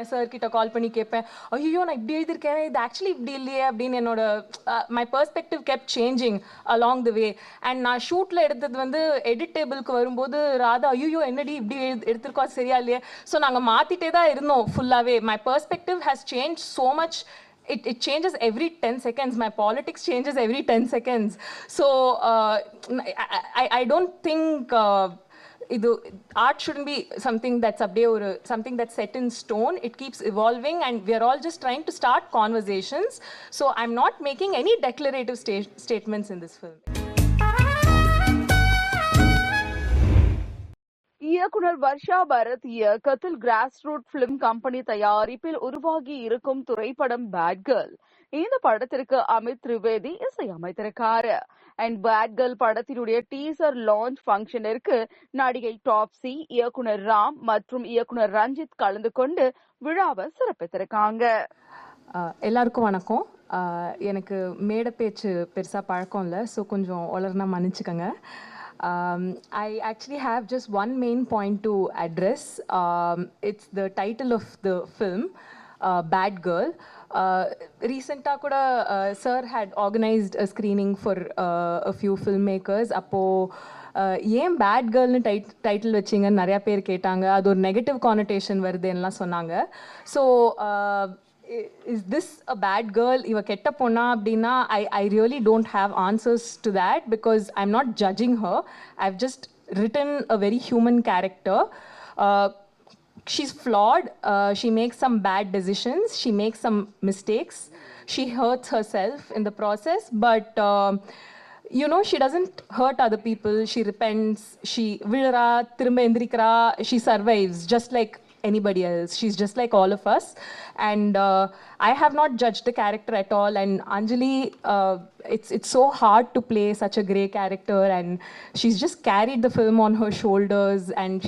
Sir கிட்ட கால் பண்ணி கேட்பேன், ஐயோ நான் இப்படி எழுதியிருக்கேன், இது ஆக்சுவலி இப்படி இல்லையே அப்படின்னு என்னோட my perspective kept changing along the way. And நான் ஷூட்டில் எடுத்தது வந்து எடிட் டேபிளுக்கு வரும்போது ராதா ஐயோ என்னடி இப்படி எடுத்திருக்கோம் சரியா இல்லையே. ஸோ நாங்கள் மாற்றிட்டே தான் இருந்தோம் ஃபுல்லாகவே. My perspective has change so much. It changes every 10 seconds. My politics changes every 10 seconds. So I don't think art shouldn't be something that's something that's set in stone. It keeps evolving and we are all just trying to start conversations. So I'm not making any declarative statements in this film. இயக்குனர் வர்ஷா பரத் இயக்கத்தில் cross root film company தயாரிப்பில் உருவாகி இருக்கும் திரைப்படம் bad girl. இந்த படத்திற்கு அமித் திரிவேதி இசையமைத்திருக்காரு. And bad girl படத்தினுடைய டீசர் லான்ச் ஃபங்க்ஷனிற்கு நடிகை டாப்ஸி, இயக்குனர் ராம் மற்றும் இயக்குனர் ரஞ்சித் கலந்து கொண்டு விழாவை சிறப்பித்திருக்காங்க. எல்லாருக்கும் வணக்கம். எனக்கு மேடை பேச்சு பெருசா பழக்கம் இல்லை, ஸோ கொஞ்சம் உளர்னா மன்னிச்சுக்கோங்க. I actually have just one main point to address. It's the title of the film, Bad Girl. Recently, sir had organized a screening for a few filmmakers. Appo ஏன் பேட் கேர்ள்னு டைட்டில் வச்சிங்கன்னு நிறையா பேர் கேட்டாங்க. அது ஒரு negative கானோட்டேஷன் வருதுன்னெலாம் சொன்னாங்க. So is this a bad girl, iva ketta ponna abdina, I really don't have answers to that because I'm not judging her. I've just written a very human character. She's flawed, she makes some bad decisions, she makes some mistakes, she hurts herself in the process, but you know, she doesn't hurt other people. She repents, she vilra thirumba endrikra, she survives just like anybody else. She's just like all of us, and I have not judged the character at all. And Anjali, it's so hard to play such a grey character, and she's just carried the film on her shoulders, and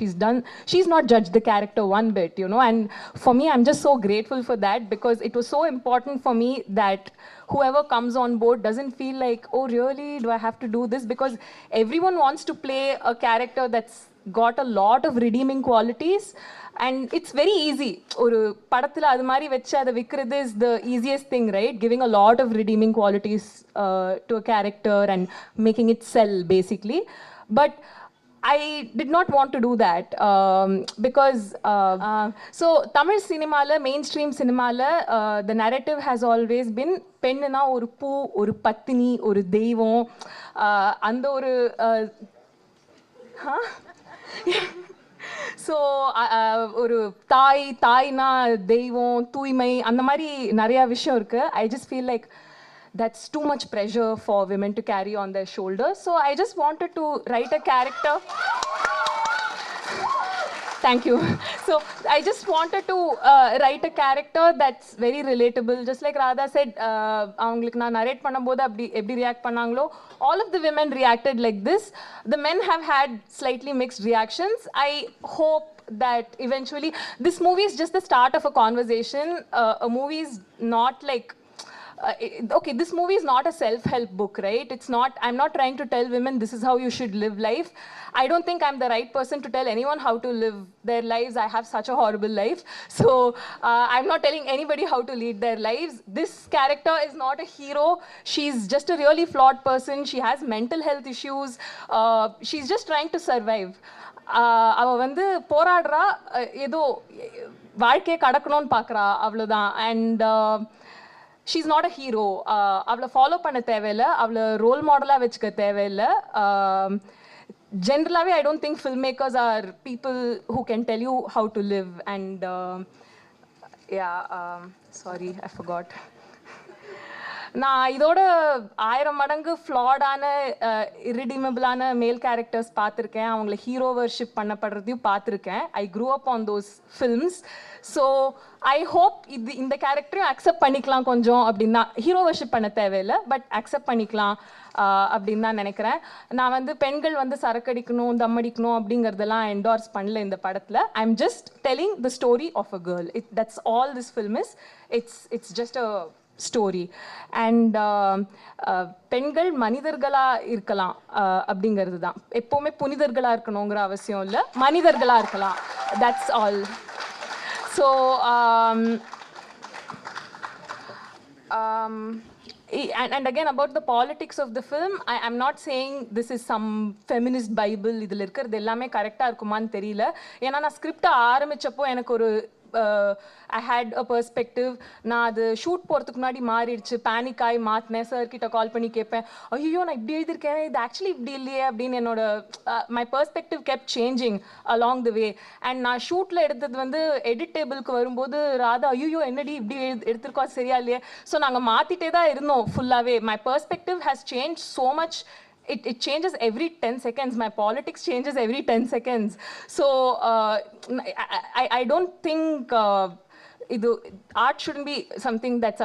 she's not judged the character one bit, you know. And for me, I'm just so grateful for that, because it was so important for me that whoever comes on board doesn't feel like, oh really, do I have to do this? Because everyone wants to play a character that's got a lot of redeeming qualities, and it's very easy. Oru padathila adu mari vecha adu vikkiradhu is the easiest thing, right? Giving a lot of redeeming qualities to a character and making it sell basically. But I did not want to do that because so Tamil cinema la, mainstream cinema la, the narrative has always been pennna oru poo, oru pattini, oru deivam, and oru so ஒரு தாய்னா தெய்வம், தூய்மை, அந்த மாதிரி நிறையா விஷயம் இருக்குது. I just feel like that's too much pressure for women to carry on their shoulders. So I just wanted to write a character. Thank you. So I just wanted to write a character that's very relatable. Just like Radha said, avங்களுக்கு நான் narrate பண்ணும்போது எப்படி react பண்ணாங்களோ, all of the women reacted like this. The men have had slightly mixed reactions. I hope that eventually this movie is just the start of a conversation. A movie is not like okay, this movie is not a self-help book, right? It's not, I'm not trying to tell women this is how you should live life. I don't think I'm the right person to tell anyone how to live their lives. I have such a horrible life. So I'm not telling anybody how to lead their lives. This character is not a hero. She's just a really flawed person. She has mental health issues. She's just trying to survive. அவ வந்து போராடுறா, ஏதோ வாழ்க்கையை கடக்கணும்னு பார்க்குறா, அவ்வளோதான். And she's not a hero. அவளை follow பண்ண தேவையில்லை, அவளை ரோல் மாடலாக வச்சுக்க தேவையில்லை. Generally, I don't think filmmakers are people who can tell you how to live. And sorry, I forgot. நான் இதோட 1000 மடங்கு ஃப்ளாடான இரிடீமபிளான மேல் கேரக்டர்ஸ் பார்த்துருக்கேன். அவங்கள ஹீரோ வர்ஷிப் பண்ணப்படுறதையும் பார்த்துருக்கேன். I grew up on those films. So I hope இந்த கேரக்டரையும் அக்செப்ட் பண்ணிக்கலாம் கொஞ்சம் அப்படின்னா. ஹீரோ வர்ஷிப் பண்ண தேவையில்லை, பட் அக்செப்ட் பண்ணிக்கலாம் அப்படின்னு தான் நினைக்கிறேன். நான் வந்து பெண்கள் வந்து சரக்கடிக்கணும், தம்மடிக்கணும் அப்படிங்கிறதெல்லாம் என்டார்ஸ் பண்ணல இந்த படத்தில். I am just telling the story of a girl. That's all this film is. It's just a story. And பெண்கள் மனிதர்களாக இருக்கலாம் அப்படிங்கிறது தான். எப்போவுமே புனிதர்களாக இருக்கணுங்கிற அவசியம் இல்லை, மனிதர்களாக இருக்கலாம். That's all. So, and again about the politics of the film, I'm not saying this is some feminist bible இதில் இருக்கிறது எல்லாமே கரெக்டாக இருக்குமான்னு தெரியல. ஏன்னா நான் ஸ்கிரிப்டை ஆரம்பித்தப்போ எனக்கு ஒரு ஐ ஹேட் அ பெர்ஸ்பெக்டிவ். நான் அது ஷூட் போகிறதுக்கு முன்னாடி மாறிடுச்சு, பேனிக் ஆகி மாற்றினேன். சார் கிட்ட கால் பண்ணி கேட்பேன், ஐயோ நான் இப்படி எழுதியிருக்கேன், இது ஆக்சுவலி இப்படி இல்லையே அப்படின்னு. என்னோட my perspective kept changing along the way. And நான் ஷூட்டில் எடுத்தது வந்து எடிட் டேபிளுக்கு வரும்போது ராதா ஐயோ என்னடி இப்படி எடுத்திருக்கோம் சரியா இல்லையே. ஸோ நாங்கள் மாற்றிட்டே தான் இருந்தோம் ஃபுல்லாகவே. My perspective has change so much. It changes every 10 seconds. My politics changes every 10 seconds. So I don't think art shouldn't be something that's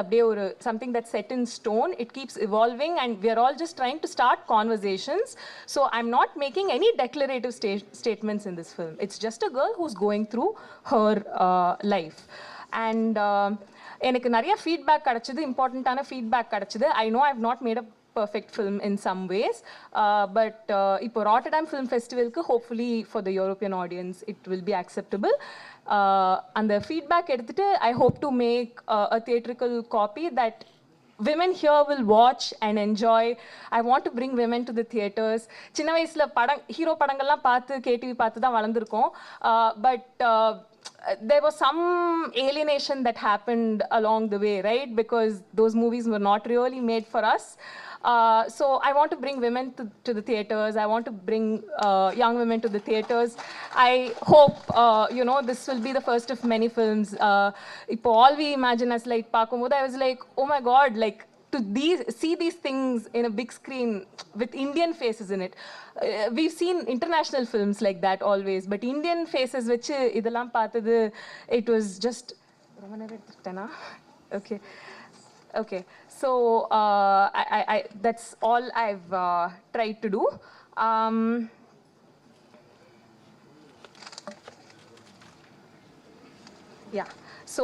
something that's set in stone. It keeps evolving and we are all just trying to start conversations. So I'm not making any declarative statements in this film. It's just a girl who's going through her life. And எனக்கு நிறைய feedback கிடச்சிது, இம்பார்ட்டண்ட்டான feedback கிடச்சிது. I know I've not made a perfect film in some ways, but இப்போ Rotterdam Film Festival ku hopefully for the European audience it will be acceptable. And the feedback எடுத்துட்டு I hope to make a theatrical copy that women here will watch and enjoy. I want to bring women to the theaters. சின்ன வயசுல hero படங்கள்லாம் பார்த்து KTV பார்த்து தான் வளர்ந்துருக்கோம். But there was some alienation that happened along the way, right? Because those movies were not really made for us. So I want to bring women to the theaters. I want to bring young women to the theaters. I hope, this will be the first of many films. Ipo all we imagine as like Pakumoda, I was like, oh my God, like to see these things in a big screen with Indian faces in it. We've seen international films like that always, but Indian faces which idalam paatadu, it was just okay. So I that's all I've tried to do. Yeah. So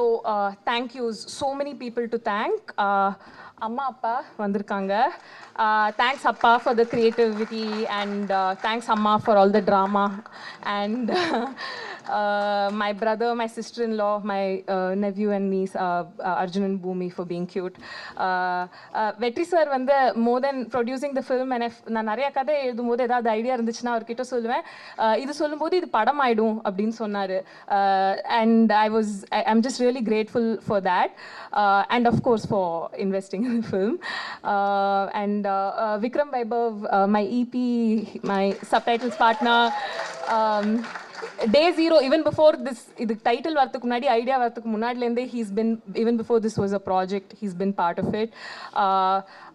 thank yous. So many people to thank. Amma Appa vandirukanga. Thanks Appa for the creativity and thanks Amma for all the drama and my brother, my sister-in-law, my nephew and niece Arjun and Bhumi for being cute. Vetri sir வந்து more than producing the film, and நான் நிறைய கதை எழுதும்போது ஏதாவது idea இருந்துச்சுன்னா அவர்கிட்ட சொல்லுவேன், இது சொல்லும்போது இது படம் ஆயிடும் அப்படின்னு சொன்னாரு. And I'm just really grateful for that, and of course for investing in the film. And Vikram Vaibhav, my EP, my subtitles partner, Day Zero, even before this, the title varthukku munadi, idea varthukku munadilende, he's been, even before this was a project, he's been part of it.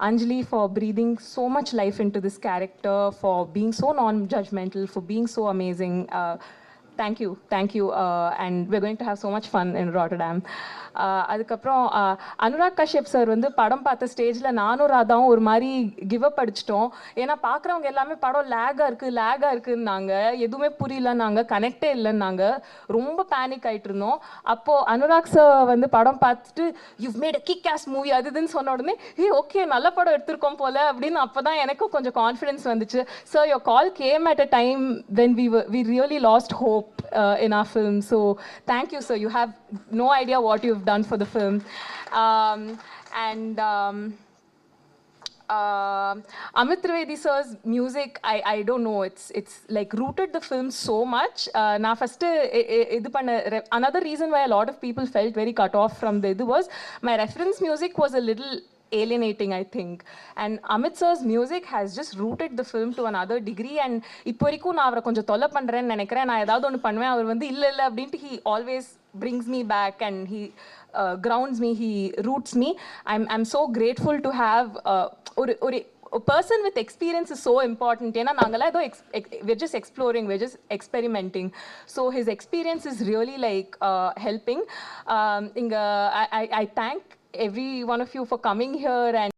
Anjali for breathing so much life into this character, for being so non-judgmental, for being so amazing. Thank you. And we're going to have so much fun in Rotterdam. அதுக்கப்புறம் Anurag Kashyap sir வந்து படம் பார்த்த ஸ்டேஜில் நானும் ராதாவும் ஒரு மாதிரி give up அடிச்சிட்டோம். ஏன்னா பார்க்குறவங்க எல்லாமே படம் லேகாக இருக்குன்னாங்க, எதுவுமே புரியலன்னாங்க, கனெக்டே இல்லைன்னாங்க, ரொம்ப பேனிக் ஆகிட்டு இருந்தோம். அப்போது அனுராக் சார் வந்து படம் பார்த்துட்டு you've made a kick as movie அது இதுன்னு சொன்ன உடனே ஓகே நல்ல படம் எடுத்திருக்கோம் போல அப்படின்னு அப்போ தான் எனக்கும் கொஞ்சம் கான்ஃபிடென்ஸ் வந்துச்சு. So your call game at a time when we really lost hope in our film. So thank you sir, you have no idea what you've done for the film. And Amit Trivedi sir's music, I don't know, it's like rooted the film so much. Na first another reason why a lot of people felt very cut off from the was my reference music was a little alienating, I think. And Amit sir's music has just rooted the film to another degree. And இப்போ வரைக்கும் நான் அவரை கொஞ்சம் தொல்லை பண்ணுறேன்னு நினைக்கிறேன். நான் ஏதாவது ஒன்று பண்ணுவேன், அவர் வந்து இல்லை அப்படின்ட்டு he always brings me back and he grounds me, he roots me. I'm so grateful to have a person with experience is so important. ஏன்னா நாங்களாம் ஏதோ we're just exploring, we're just experimenting. So his experience is really like helping. I thank every one of you for coming here and